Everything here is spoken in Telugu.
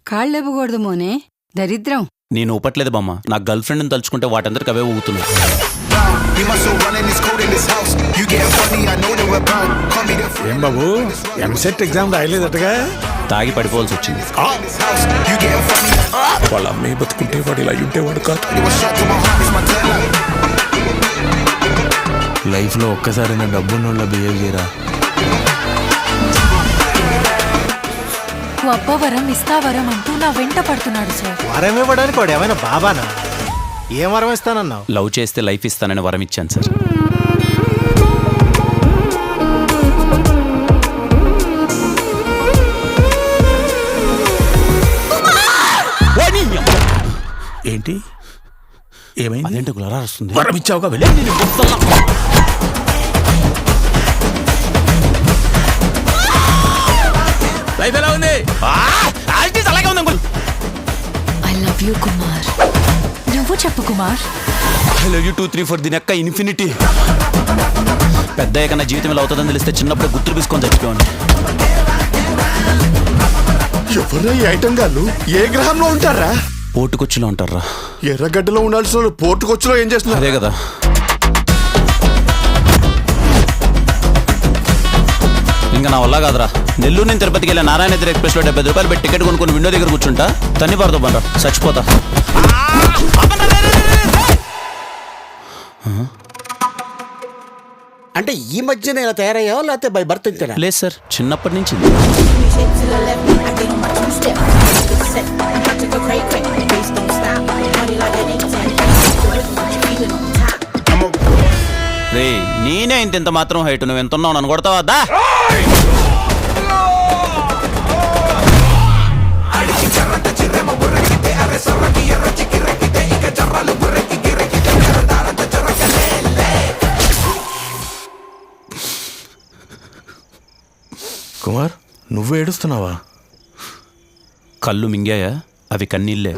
కాళ్ళు లేపకూడదు మోనే, దరిద్రం. నేను ఊపట్లేదు బామ్మ, నా గర్ల్ ఫ్రెండ్ని తలుచుకుంటే వాటందరికి అవే ఊగుతున్నాయి. ఏం బాబు, ఎంసెట్ ఎగ్జామ్ రాయలేదటగా? తాగి పడిపోవాల్సి వచ్చింది. వాళ్ళ అమ్మాయి బతుకుంటే వాడు ఇలా ఉంటేవాడు కాదు. లైఫ్లో ఒక్కసారి నా డబ్బున్న బిహేవ్ చేయరా. అబ్బవరం ఇస్తావరం అంటూ నా వెంట పడుతున్నాడు సార్. వరం ఇవ్వడానికి వాడు ఏమైనా బాబానా? ఏం వరం ఇస్తానన్నావు? లవ్ చేస్తే లైఫ్ ఇస్తానని వరం ఇచ్చాను సార్. ఏంటి ఏమైంది? అదేంటి గులారా వస్తుంది? వరం ఇచ్చావుగా, వెళ్ళి. లైఫ్ ఎలా ఉంది? అలాగే ఉంది uncle. I love you Kumar. నువ్వు చెప్పు కుమార్. ఐ లవ్ యూ 2 3 4 దీని యొక్క ఇన్ఫినిటీ. పెద్ద ఏకన్నా జీవితం ఇలా అవుతుందని తెలిస్తే చిన్నప్పుడే గుర్తులు తీసుకొని చచ్చిపోయాను. ఎవరా ఈ ఐటమ్ గాళ్ళు? ఏ గ్రహంలో ఉంటారా? పోటుకొచ్చులో ఉంటారా? ఎర్రగడ్డలో ఉండాల్సిన వాళ్ళు పోర్టుకొచ్చులో ఏం చేస్తున్నారు? అదే కదా. ఇంకా నా వల్ల కాదురా. నెల్లూరు నుంచి తిరుపతికి వెళ్ళే నారాయణ ఎక్స్ప్రెస్ లో 70 రూపాయలు పెట్టి టికెట్ కొనుక్కొని విండో దగ్గర కూర్చుంటా, తన్ని పడతా బండ్రా, చచ్చిపోతా. అంటే ఈ మధ్యన ఇలా తయారయ్యావా లేకపోతే బై బర్త్ ఇంతేనా? లేదు సార్, చిన్నప్పటి నుంచి. రే నేనే ఇంత మాత్రం హైట్, నువ్వు ఎంత ఉన్నావు నన్ను కొడతావా? దా కుమార్, నువ్వు ఏడుస్తున్నావా? కళ్ళు మింగాయా? అవి కన్నీళ్ళే.